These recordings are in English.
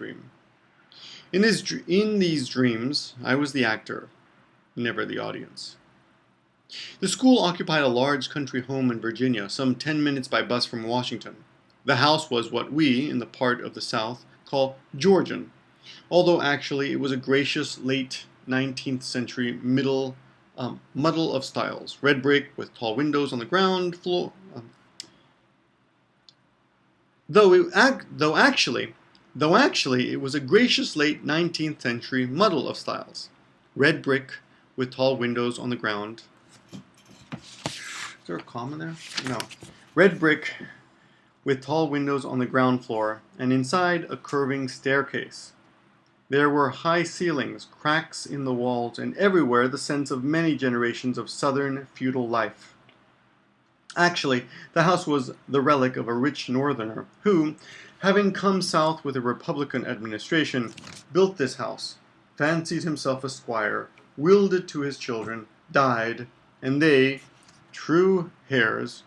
dream. In these dreams, I was the actor, never the audience. The school occupied a large country home in Virginia, some 10 minutes by bus from Washington. The house was what we, in the part of the South, call Georgian, although actually it was a gracious late 19th century muddle of styles. Red brick with tall windows on the ground floor. Though actually it was a gracious late 19th century muddle of styles. Red brick with tall windows on the ground. Is there a comma there? No. Red brick with tall windows on the ground floor, and inside a curving staircase. There were high ceilings, cracks in the walls, and everywhere the sense of many generations of southern feudal life. Actually, the house was the relic of a rich northerner who, having come south with a Republican administration, built this house, fancied himself a squire, willed it to his children, died, and they, true heirs,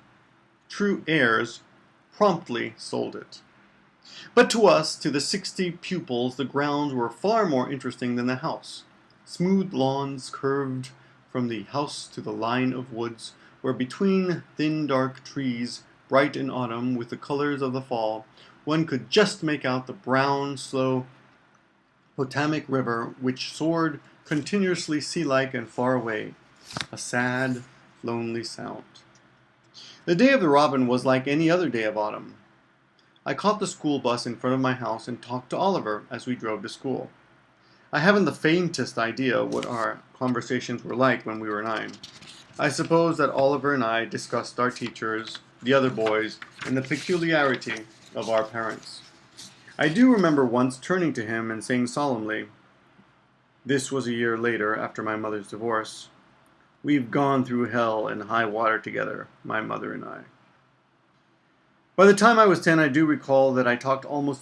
promptly sold it. But to us, to the 60 pupils, the grounds were far more interesting than the house. Smooth lawns curved from the house to the line of woods, where between thin dark trees, bright in autumn with the colors of the fall, one could just make out the brown, slow Potomac River, which soared continuously sea-like and far away, a sad, lonely sound. The day of the robin was like any other day of autumn. I caught the school bus in front of my house and talked to Oliver as we drove to school. I haven't the faintest idea what our conversations were like when we were 9. I suppose that Oliver and I discussed our teachers, the other boys, and the peculiarity of our parents. I do remember once turning to him and saying solemnly, this was a year later after my mother's divorce, "We've gone through hell and high water together, my mother and I." By the time I was 10, I do recall that I talked almost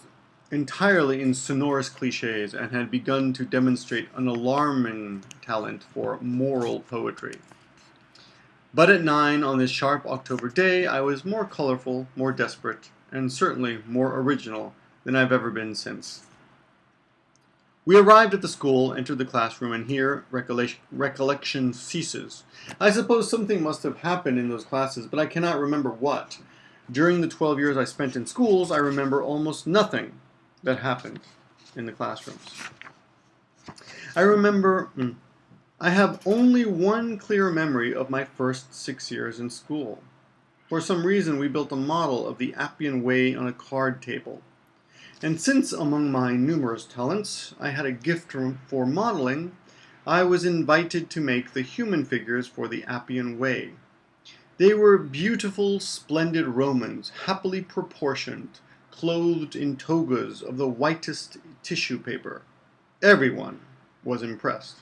entirely in sonorous cliches and had begun to demonstrate an alarming talent for moral poetry. But at 9, on this sharp October day, I was more colorful, more desperate, and certainly more original than I've ever been since. We arrived at the school, entered the classroom, and here recollection ceases. I suppose something must have happened in those classes, but I cannot remember what. During the 12 years I spent in schools, I remember almost nothing that happened in the classrooms. I have only one clear memory of my first 6 years in school. For some reason, we built a model of the Appian Way on a card table. And since among my numerous talents I had a gift for modeling, I was invited to make the human figures for the Appian Way. They were beautiful, splendid Romans, happily proportioned, clothed in togas of the whitest tissue paper. Everyone was impressed.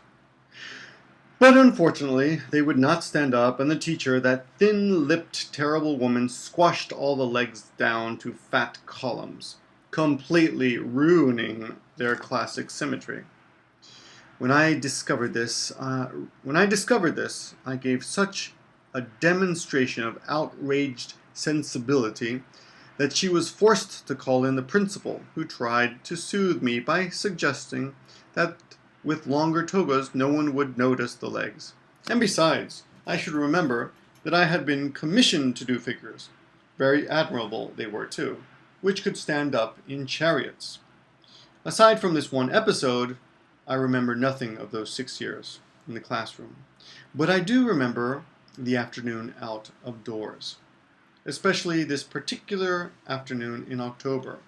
But unfortunately, they would not stand up, and the teacher, that thin-lipped, terrible woman, squashed all the legs down to fat columns, completely ruining their classic symmetry. When I discovered this, I gave such a demonstration of outraged sensibility that she was forced to call in the principal, who tried to soothe me by suggesting that with longer togas no one would notice the legs. And besides, I should remember that I had been commissioned to do figures. Very admirable they were too, which could stand up in chariots. Aside from this one episode, I remember nothing of those 6 years in the classroom. But I do remember the afternoon out of doors, especially this particular afternoon in October.